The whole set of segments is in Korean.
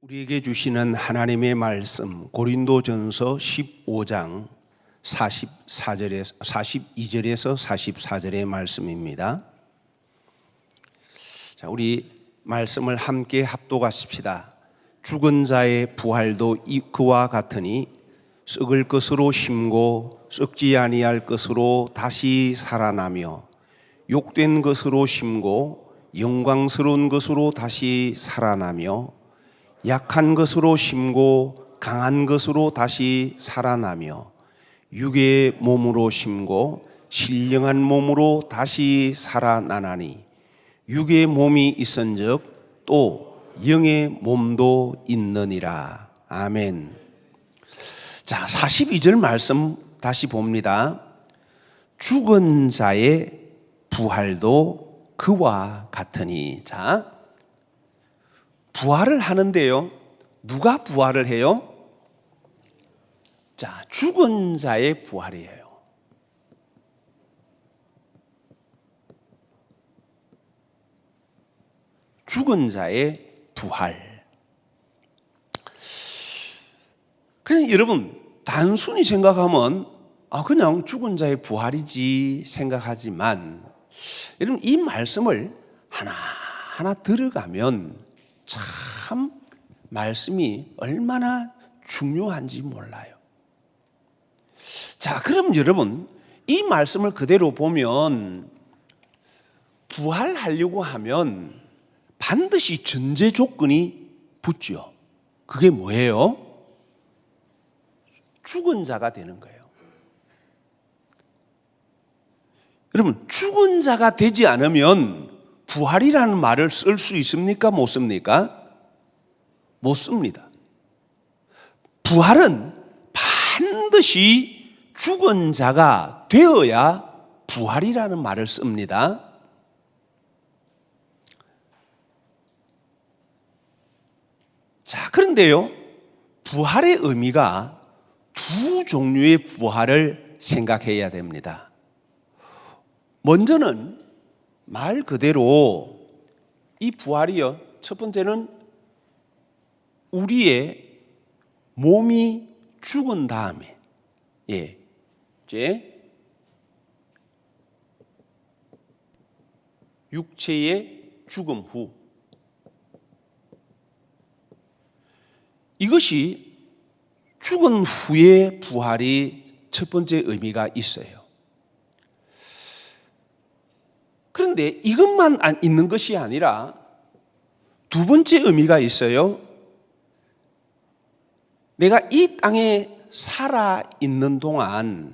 우리에게 주시는 하나님의 말씀 고린도전서 15장 42절에서 44절의 말씀입니다. 자, 우리 말씀을 함께 합독하십시다. 죽은 자의 부활도 그와 같으니 썩을 것으로 심고 썩지 아니할 것으로 다시 살아나며 욕된 것으로 심고 영광스러운 것으로 다시 살아나며 약한 것으로 심고 강한 것으로 다시 살아나며 육의 몸으로 심고 신령한 몸으로 다시 살아나나니 육의 몸이 있은즉 또 영의 몸도 있느니라. 아멘. 자, 42절 말씀 다시 봅니다. 죽은 자의 부활도 그와 같으니. 자, 부활을 하는데요, 누가 부활을 해요? 자, 죽은 자의 부활이에요. 죽은 자의 부활. 그냥 여러분 단순히 생각하면 그냥 죽은 자의 부활이지 생각하지만, 여러분 이 말씀을 하나하나 들어가면 참 말씀이 얼마나 중요한지 몰라요. 자, 그럼 여러분 이 말씀을 그대로 보면 부활하려고 하면 반드시 전제 조건이 붙죠. 그게 뭐예요? 죽은 자가 되는 거예요. 여러분, 죽은 자가 되지 않으면 부활이라는 말을 쓸 수 있습니까? 못 씁니까? 못 씁니다. 부활은 반드시 죽은 자가 되어야 부활이라는 말을 씁니다. 자, 그런데요, 부활의 의미가 두 종류의 부활을 생각해야 됩니다. 먼저는 말 그대로 이 부활이요, 첫 번째는 우리의 몸이 죽은 다음에, 이제 육체의 죽음 후, 이것이 죽은 후의 부활이 첫 번째 의미가 있어요. 그런데 이것만 있는 것이 아니라 두 번째 의미가 있어요. 내가 이 땅에 살아있는 동안,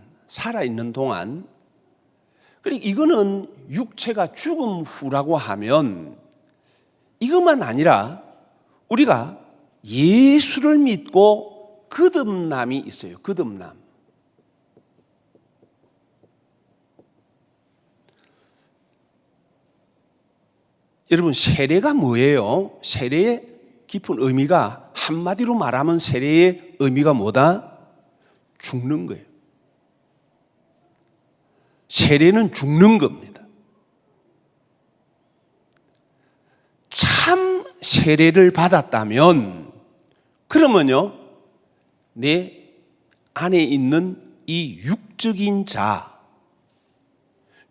그리고 이거는 육체가 죽음 후라고 하면 이것만 아니라 우리가 예수를 믿고 거듭남이 있어요. 거듭남. 여러분, 세례가 뭐예요? 세례의 깊은 의미가, 한마디로 말하면 세례의 의미가 뭐다? 죽는 거예요. 세례는 죽는 겁니다. 참 세례를 받았다면, 그러면요, 내 안에 있는 이 육적인 자,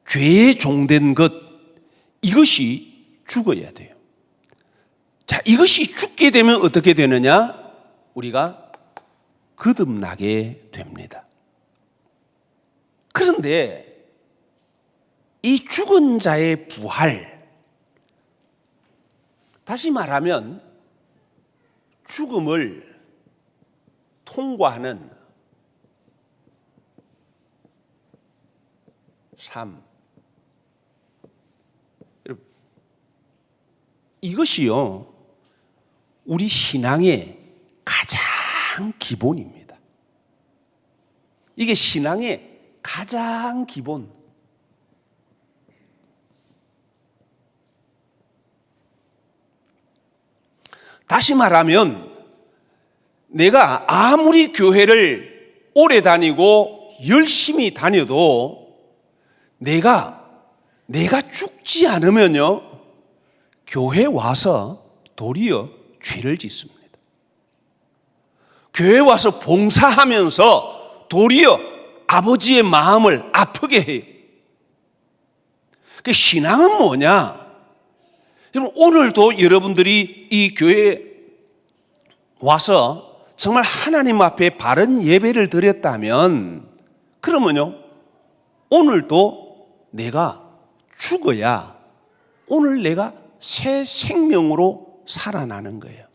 죄에 종된 것, 이것이 죽어야 돼요. 자, 이것이 죽게 되면 어떻게 되느냐? 우리가 거듭나게 됩니다. 그런데 이 죽은 자의 부활, 다시 말하면 죽음을 통과하는 삶, 이것이요, 우리 신앙의 가장 기본입니다. 이게 신앙의 가장 기본. 다시 말하면 내가 아무리 교회를 오래 다니고 열심히 다녀도 내가 죽지 않으면요, 교회 와서 도리어 죄를 짓습니다. 교회 와서 봉사하면서 도리어 아버지의 마음을 아프게 해요. 그 신앙은 뭐냐? 여러분, 오늘도 여러분들이 이 교회에 와서 정말 하나님 앞에 바른 예배를 드렸다면, 그러면요, 오늘도 내가 죽어야 오늘 내가 새 생명으로 살아나는 거예요.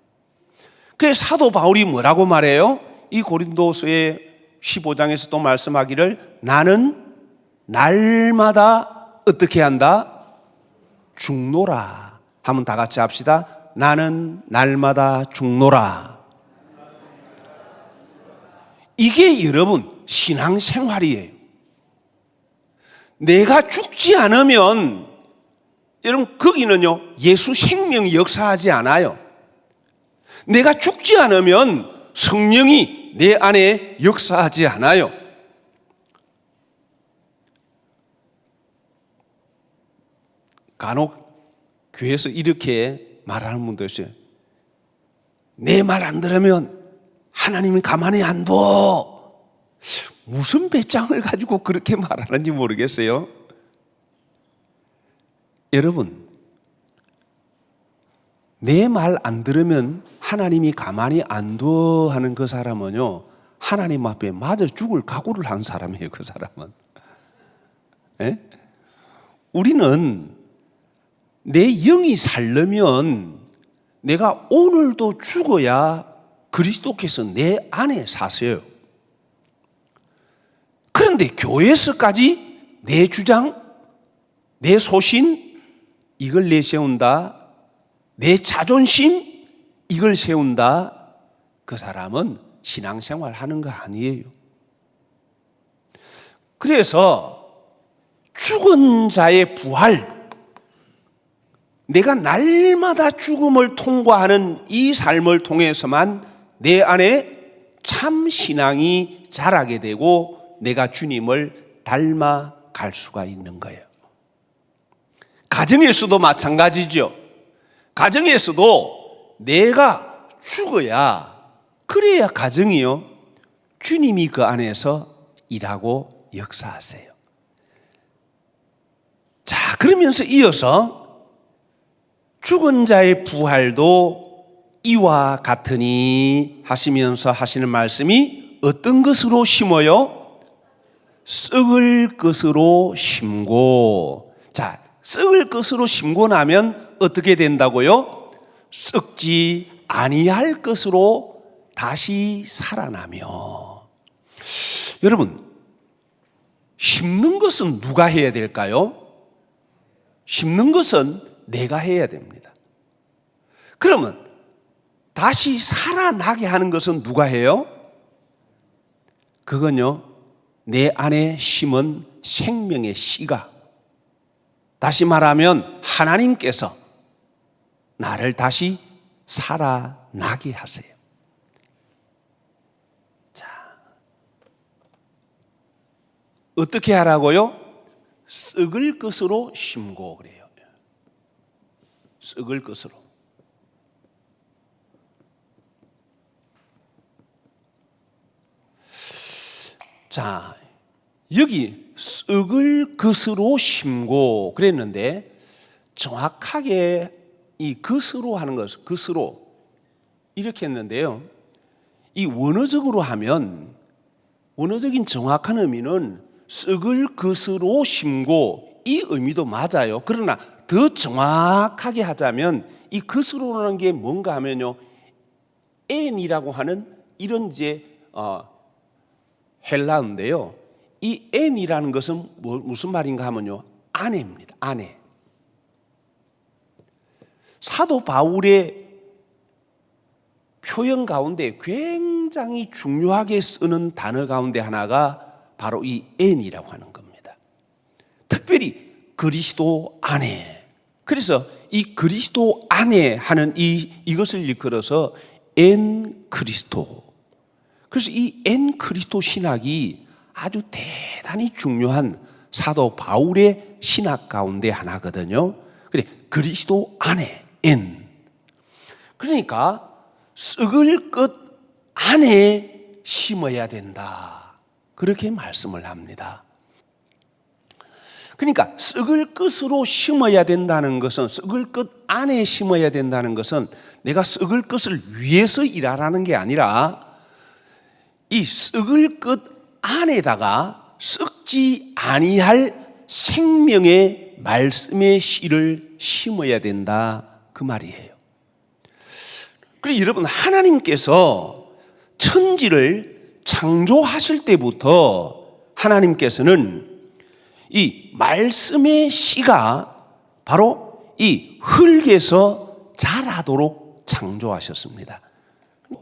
그래서 사도 바울이 뭐라고 말해요? 이 고린도서의 15장에서 또 말씀하기를, 나는 날마다 어떻게 한다? 죽노라. 한번 다 같이 합시다. 나는 날마다 죽노라. 이게 여러분 신앙생활이에요. 내가 죽지 않으면 여러분 거기는요 예수 생명이 역사하지 않아요. 내가 죽지 않으면 성령이 내 안에 역사하지 않아요. 간혹 교회에서 이렇게 말하는 분도 있어요. 내 말 안 들으면 하나님이 가만히 안 둬. 무슨 배짱을 가지고 그렇게 말하는지 모르겠어요. 여러분, 내 말 안 들으면 하나님이 가만히 안 둬 하는 그 사람은요, 하나님 앞에 맞아 죽을 각오를 한 사람이에요. 그 사람은. 에? 우리는 내 영이 살려면 내가 오늘도 죽어야 그리스도께서 내 안에 사세요. 그런데 교회에서까지 내 주장, 내 소신 이걸 내세운다, 내 자존심 이걸 세운다, 그 사람은 신앙생활 하는 거 아니에요. 그래서 죽은 자의 부활, 내가 날마다 죽음을 통과하는 이 삶을 통해서만 내 안에 참 신앙이 자라게 되고 내가 주님을 닮아갈 수가 있는 거예요. 가정에서도 마찬가지죠. 가정에서도 내가 죽어야, 그래야 가정이요 주님이 그 안에서 일하고 역사하세요. 자, 그러면서 이어서 죽은 자의 부활도 이와 같으니 하시면서 하시는 말씀이 어떤 것으로 심어요? 썩을 것으로 심고. 자, 썩을 것으로 심고 나면 어떻게 된다고요? 썩지 아니할 것으로 다시 살아나며. 여러분, 심는 것은 누가 해야 될까요? 심는 것은 내가 해야 됩니다. 그러면 다시 살아나게 하는 것은 누가 해요? 그건요, 내 안에 심은 생명의 씨가, 다시 말하면 하나님께서 나를 다시 살아나게 하세요. 자, 어떻게 하라고요? 썩을 것으로 심고 그래요. 썩을 것으로. 자, 여기 썩을 것으로 심고 그랬는데 정확하게 이 것으로 하는 것, 것으로 이렇게 했는데요. 이 원어적으로 하면, 원어적인 정확한 의미는 썩을 것으로 심고, 이 의미도 맞아요. 그러나 더 정확하게 하자면 이 것으로라는 게 뭔가 하면요, 엔이라고 하는 이런 이제 헬라어인데요. 이 엔이라는 것은 무슨 말인가 하면요, 아내입니다. 아내. 사도 바울의 표현 가운데 굉장히 중요하게 쓰는 단어 가운데 하나가 바로 이 엔이라고 하는 겁니다. 특별히 그리스도 안에. 그래서 이 그리스도 안에 하는 이것을 일컬어서 엔 그리스도. 그래서 이 엔 그리스도 신학이 아주 대단히 중요한 사도 바울의 신학 가운데 하나거든요. 그래, 그리스도 안에 엔. 그러니까 썩을 것 안에 심어야 된다. 그렇게 말씀을 합니다. 그러니까 썩을 것으로 심어야 된다는 것은, 썩을 것 안에 심어야 된다는 것은 내가 썩을 것을 위해서 일하라는 게 아니라 이 썩을 것 안에다가 썩지 아니할 생명의 말씀의 씨를 심어야 된다, 그 말이에요. 그리고 여러분, 하나님께서 천지를 창조하실 때부터 하나님께서는 이 말씀의 씨가 바로 이 흙에서 자라도록 창조하셨습니다.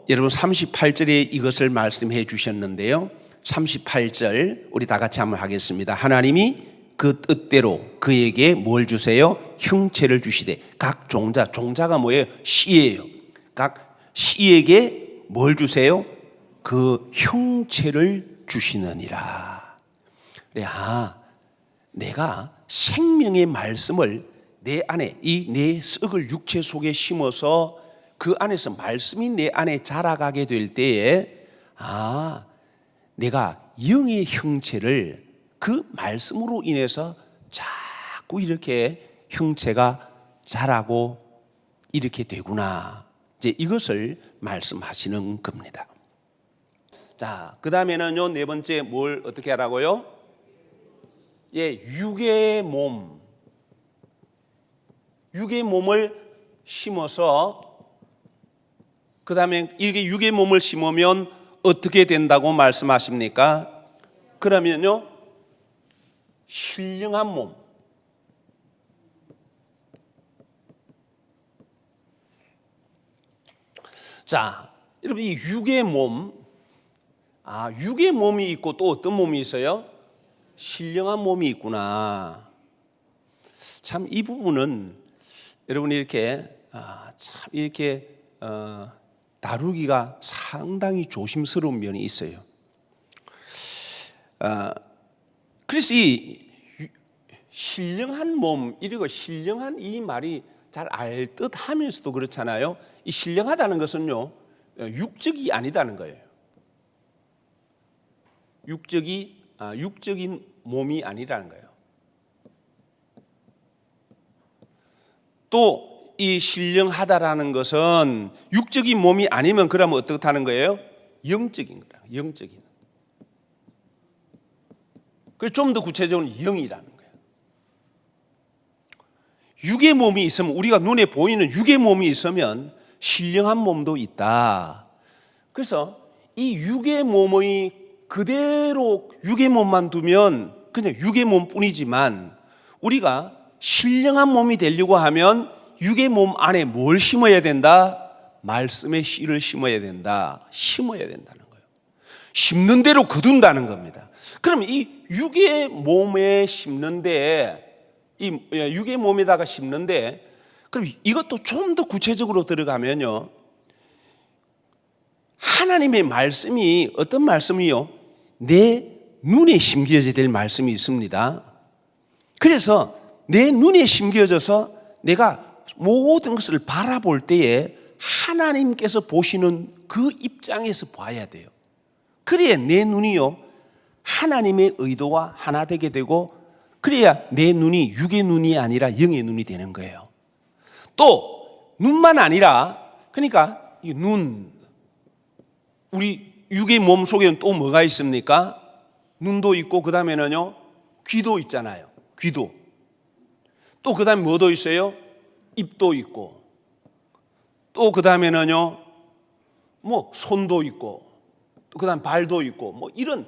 여러분, 38절에 이것을 말씀해 주셨는데요, 38절 우리 다 같이 한번 하겠습니다. 하나님이 그 뜻대로 그에게 뭘 주세요? 형체를 주시되 각 종자, 종자가 뭐예요? 씨예요. 각 씨에게 뭘 주세요? 그 형체를 주시느니라. 그래, 내가 생명의 말씀을 내 안에, 이 내 썩을 육체 속에 심어서 그 안에서 말씀이 내 안에 자라가게 될 때에 내가 영의 형체를 그 말씀으로 인해서 자꾸 이렇게 형체가 자라고 이렇게 되구나, 이제 이것을 말씀하시는 겁니다. 자, 그 다음에는요, 네 번째 뭘 어떻게 하라고요? 육의 몸, 육의 몸을 심어서, 그 다음에 이렇게 육의 몸을 심으면 어떻게 된다고 말씀하십니까? 그러면요, 신령한 몸. 자, 여러분, 이 육의 몸, 육의 몸이 있고 또 어떤 몸이 있어요? 신령한 몸이 있구나. 참, 이 부분은 여러분이 이렇게 참 이렇게 다루기가 상당히 조심스러운 면이 있어요. 그래서 이 신령한 몸, 이리고 신령한 이 말이 잘 알 듯 하면서도 그렇잖아요. 이 신령하다는 것은요, 육적이 아니다는 거예요. 육적인 몸이 아니라는 거예요. 또 이 신령하다라는 것은 육적인 몸이 아니면 그러면 어떻다는 거예요? 영적인 거라, 영적인. 그래서 좀 더 구체적으로 영이라는 거예요. 육의 몸이 있으면, 우리가 눈에 보이는 육의 몸이 있으면 신령한 몸도 있다. 그래서 이 육의 몸의 그대로 육의 몸만 두면 그냥 육의 몸뿐이지만, 우리가 신령한 몸이 되려고 하면 육의 몸 안에 뭘 심어야 된다? 말씀의 씨를 심어야 된다. 심어야 된다는 거예요. 심는 대로 거둔다는 겁니다. 그럼 이 육의 몸에 심는데, 이 육의 몸에다가 심는데, 그럼 이것도 좀 더 구체적으로 들어가면요, 하나님의 말씀이 어떤 말씀이요? 내 눈에 심겨져야 될 말씀이 있습니다. 그래서 내 눈에 심겨져서 내가 모든 것을 바라볼 때에 하나님께서 보시는 그 입장에서 봐야 돼요. 그래야 내 눈이요, 하나님의 의도와 하나 되게 되고, 그래야 내 눈이 육의 눈이 아니라 영의 눈이 되는 거예요. 또 눈만 아니라, 그러니까 이 눈, 우리 육의 몸 속에는 또 뭐가 있습니까? 눈도 있고, 그 다음에는요, 귀도 있잖아요. 귀도. 또 그 다음에 뭐도 있어요? 입도 있고. 또 그 다음에는요, 뭐 손도 있고, 또 그 다음 발도 있고, 뭐 이런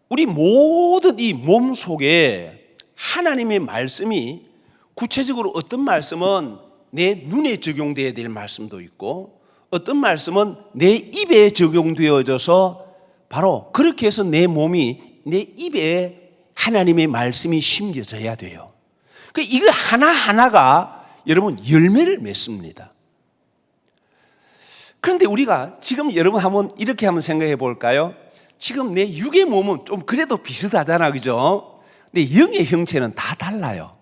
우리 모든 이 몸 속에 하나님의 말씀이 구체적으로, 어떤 말씀은 내 눈에 적용되어야 될 말씀도 있고, 어떤 말씀은 내 입에 적용되어져서 바로 그렇게 해서 내 몸이, 내 입에 하나님의 말씀이 심겨져야 돼요. 이거 하나하나가 여러분 열매를 맺습니다. 그런데 우리가 지금 여러분 한번 이렇게 한번 생각해 볼까요? 지금 내 육의 몸은 좀 그래도 비슷하잖아, 그죠? 근데 영의 형체는 다 달라요.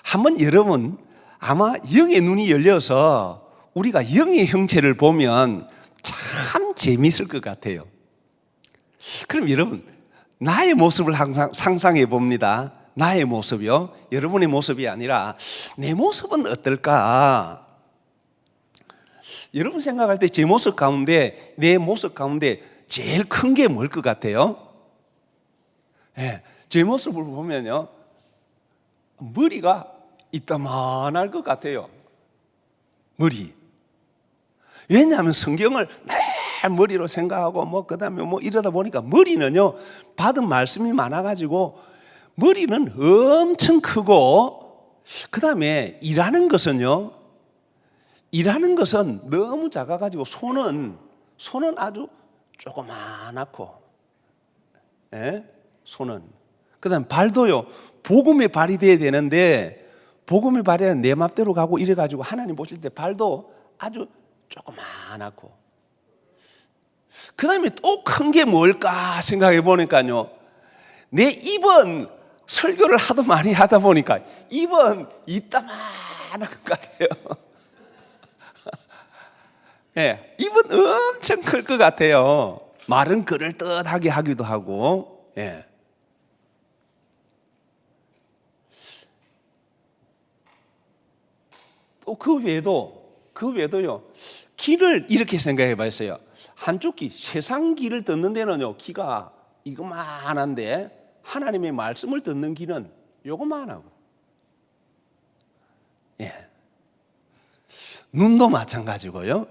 한번 여러분 아마 영의 눈이 열려서 우리가 영의 형체를 보면 참 재미있을 것 같아요. 그럼 여러분, 나의 모습을 항상 상상해 봅니다. 나의 모습이요. 여러분의 모습이 아니라 내 모습은 어떨까? 여러분 생각할 때 제 모습 가운데, 내 모습 가운데 제일 큰 게 뭘 것 같아요? 네, 제 모습을 보면요, 머리가 이따만할 것 같아요. 머리. 왜냐하면 성경을 내 머리로 생각하고 그다음에 이러다 보니까 머리는요, 받은 말씀이 많아가지고 머리는 엄청 크고, 그다음에 일하는 것은 너무 작아가지고 손은 아주 조그만하고, 예? 손은. 그다음 발도요, 복음의 발이 돼야 되는데 복음의 발이 내 맘대로 가고 이래가지고 하나님 보실 때 발도 아주 조그만하고, 그다음에 또 큰 게 뭘까 생각해 보니까요, 내 입은 설교를 하도 많이 하다 보니까 입은 이따만한 것 같아요. 예, 입은 엄청 클 것 같아요. 말은 그럴듯하게 하기도 하고. 예. 또 그 외에도요, 귀를 이렇게 생각해 봤어요. 한쪽 귀, 세상 귀를 듣는 데는요, 귀가 이거만한데 하나님의 말씀을 듣는 귀는 요거만하고. 예. 눈도 마찬가지고요.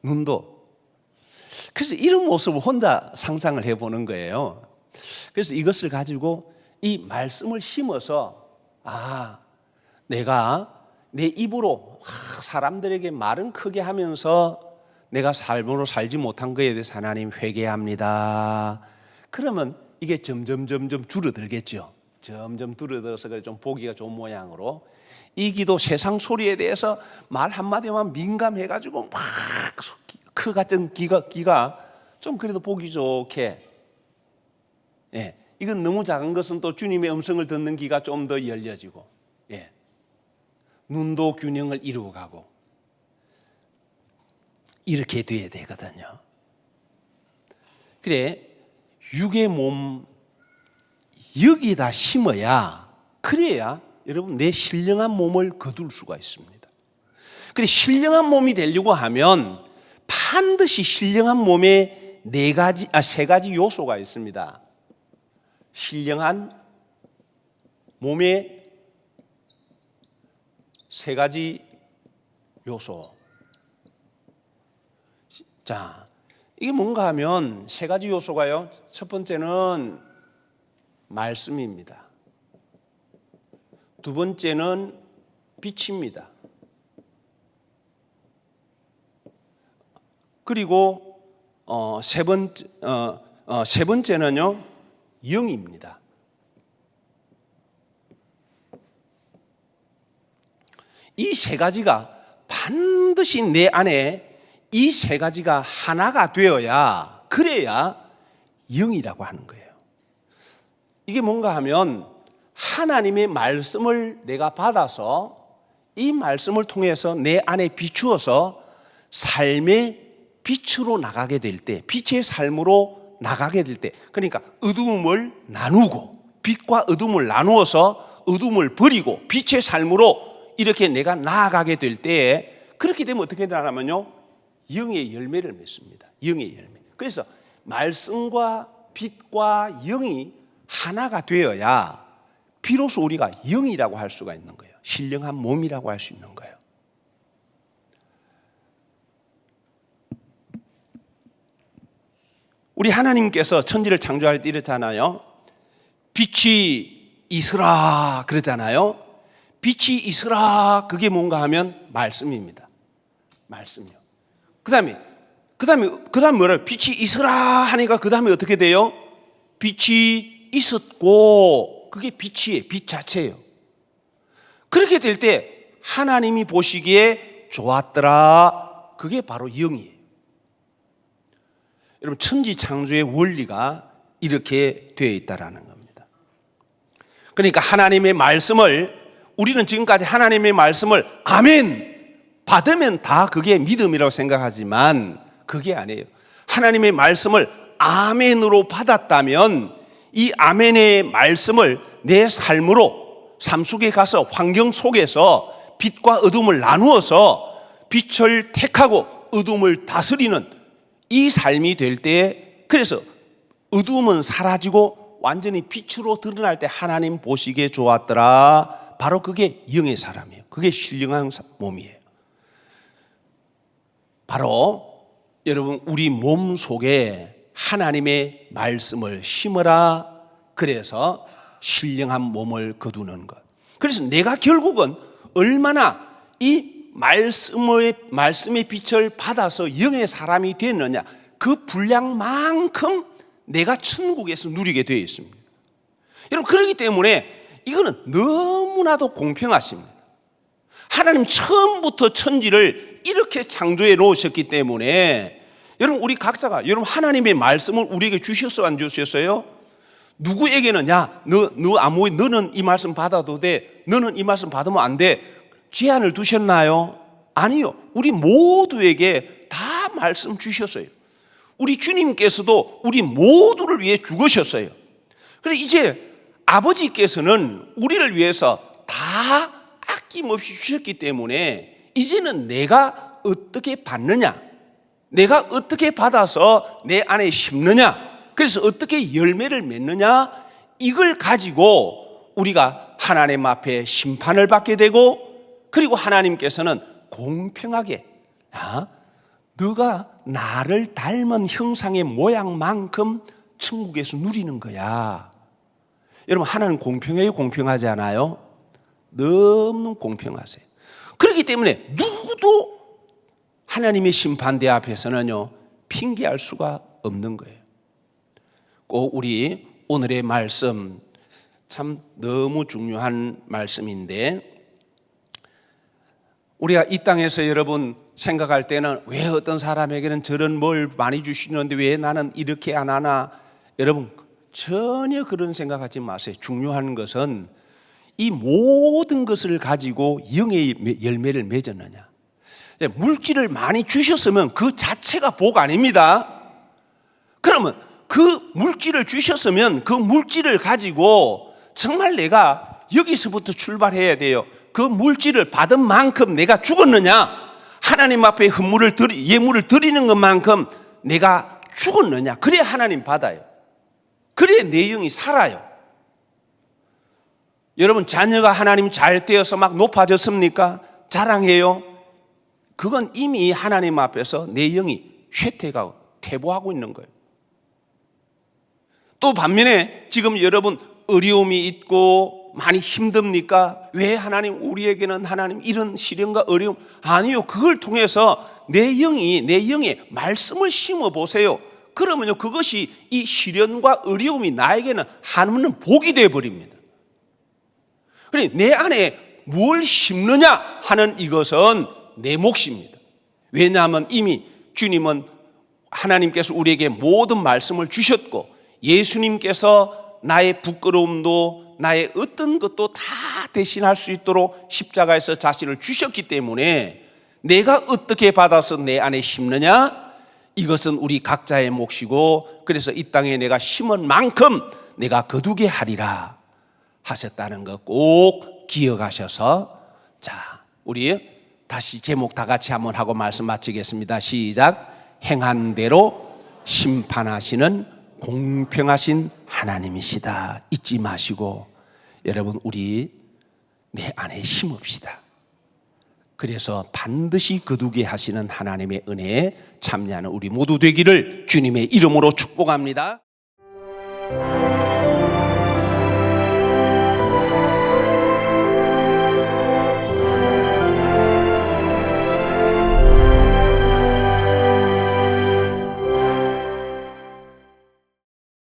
눈도. 그래서 이런 모습을 혼자 상상을 해보는 거예요. 그래서 이것을 가지고 이 말씀을 심어서, 내가 내 입으로 사람들에게 말은 크게 하면서 내가 삶으로 살지 못한 것에 대해서 하나님 회개합니다. 그러면 이게 점점 줄어들겠죠. 점점 줄어들어서 좀 보기가 좋은 모양으로, 이 귀도 세상 소리에 대해서 말 한마디만 민감해가지고 막 크 같은 귀가 좀 그래도 보기 좋게, 예, 이건 너무 작은 것은 또 주님의 음성을 듣는 귀가 좀 더 열려지고, 예, 눈도 균형을 이루어가고 이렇게 돼야 되거든요. 그래, 육의 몸 여기다 심어야, 그래야 여러분 내 신령한 몸을 거둘 수가 있습니다. 그래, 신령한 몸이 되려고 하면 반드시 신령한 몸에 세 가지 요소가 있습니다. 신령한 몸에 세 가지 요소. 자, 이게 뭔가 하면 세 가지 요소가요, 첫 번째는 말씀입니다. 두 번째는 빛입니다. 그리고 세 번째는요, 영입니다. 이 세 가지가 반드시 내 안에, 이 세 가지가 하나가 되어야, 그래야 영이라고 하는 거예요. 이게 뭔가 하면 하나님의 말씀을 내가 받아서 이 말씀을 통해서 내 안에 비추어서 삶의 빛으로 나가게 될 때, 빛의 삶으로 나가게 될 때, 그러니까 어두움을 나누고, 빛과 어두움을 나누어서 어두움을 버리고 빛의 삶으로 이렇게 내가 나아가게 될 때에, 그렇게 되면 어떻게 되냐면요, 영의 열매를 맺습니다. 영의 열매. 그래서 말씀과 빛과 영이 하나가 되어야 비로소 우리가 영이라고 할 수가 있는 거예요. 신령한 몸이라고 할 수 있는 거예요. 우리 하나님께서 천지를 창조할 때 이랬잖아요. 빛이 있으라 그러잖아요. 빛이 있으라, 그게 뭔가 하면 말씀입니다. 말씀이요. 그다음에 뭐라요? 빛이 있으라 하니까 그다음에 어떻게 돼요? 빛이 있었고, 그게 빛이에요. 빛 자체예요. 그렇게 될 때 하나님이 보시기에 좋았더라, 그게 바로 영이에요. 여러분, 천지 창조의 원리가 이렇게 되어 있다라는 겁니다. 그러니까 하나님의 말씀을, 우리는 지금까지 하나님의 말씀을 아멘, 받으면 다 그게 믿음이라고 생각하지만 그게 아니에요. 하나님의 말씀을 아멘으로 받았다면 이 아멘의 말씀을 내 삶으로 삶 속에 가서 환경 속에서 빛과 어둠을 나누어서 빛을 택하고 어둠을 다스리는 이 삶이 될 때, 그래서 어둠은 사라지고 완전히 빛으로 드러날 때 하나님 보시기에 좋았더라. 바로 그게 영의 사람이에요. 그게 신령한 몸이에요. 바로 여러분 우리 몸 속에 하나님의 말씀을 심으라. 그래서 신령한 몸을 거두는 것. 그래서 내가 결국은 얼마나 이 말씀의 빛을 받아서 영의 사람이 됐느냐, 그 분량만큼 내가 천국에서 누리게 되어 있습니다. 여러분, 그렇기 때문에 이거는 너무나도 공평하십니다. 하나님 처음부터 천지를 이렇게 창조해 놓으셨기 때문에 여러분, 우리 각자가 여러분 하나님의 말씀을 우리에게 주셨어요, 안 주셨어요? 누구에게는 너는 이 말씀 받아도 돼, 너는 이 말씀 받으면 안 돼, 제한을 두셨나요? 아니요. 우리 모두에게 다 말씀 주셨어요. 우리 주님께서도 우리 모두를 위해 죽으셨어요. 그래서 이제 아버지께서는 우리를 위해서 다 아낌없이 주셨기 때문에 이제는 내가 어떻게 받느냐, 내가 어떻게 받아서 내 안에 심느냐, 그래서 어떻게 열매를 맺느냐, 이걸 가지고 우리가 하나님 앞에 심판을 받게 되고, 그리고 하나님께서는 공평하게 너가 나를 닮은 형상의 모양만큼 천국에서 누리는 거야. 여러분, 하나님 공평해요, 공평하지 않아요? 너무 공평하세요. 그렇기 때문에 누구도 하나님의 심판대 앞에서는요 핑계할 수가 없는 거예요. 꼭 우리 오늘의 말씀 참 너무 중요한 말씀인데, 우리가 이 땅에서 여러분 생각할 때는 왜 어떤 사람에게는 저런 뭘 많이 주시는데 왜 나는 이렇게 안 하나, 여러분 전혀 그런 생각하지 마세요. 중요한 것은 이 모든 것을 가지고 영의 열매를 맺었느냐. 물질을 많이 주셨으면 그 자체가 복 아닙니다. 그러면 그 물질을 주셨으면 그 물질을 가지고 정말 내가 여기서부터 출발해야 돼요. 그 물질을 받은 만큼 내가 죽었느냐, 하나님 앞에 예물을 드리는 것만큼 내가 죽었느냐, 그래야 하나님 받아요. 그래야 내 영이 살아요. 여러분, 자녀가 하나님 잘 되어서 막 높아졌습니까? 자랑해요? 그건 이미 하나님 앞에서 내 영이 쇠퇴하고 퇴보하고 있는 거예요. 또 반면에 지금 여러분 어려움이 있고 많이 힘듭니까? 왜 하나님 우리에게는 하나님 이런 시련과 어려움? 아니요, 그걸 통해서 내 영에 말씀을 심어 보세요. 그러면요 그것이 이 시련과 어려움이 나에게는 하나님은 복이 되어 버립니다. 그러니 내 안에 뭘 심느냐 하는 이것은 내 몫입니다. 왜냐하면 이미 주님은 하나님께서 우리에게 모든 말씀을 주셨고, 예수님께서 나의 부끄러움도 나의 어떤 것도 다 대신할 수 있도록 십자가에서 자신을 주셨기 때문에 내가 어떻게 받아서 내 안에 심느냐, 이것은 우리 각자의 몫이고, 그래서 이 땅에 내가 심은 만큼 내가 거두게 하리라 하셨다는 것 꼭 기억하셔서, 자, 우리 다시 제목 다 같이 한번 하고 말씀 마치겠습니다. 시작. 행한 대로 심판하시는 공평하신 하나님이시다. 잊지 마시고 여러분, 우리 내 안에 심읍시다. 그래서 반드시 거두게 하시는 하나님의 은혜에 참여하는 우리 모두 되기를 주님의 이름으로 축복합니다.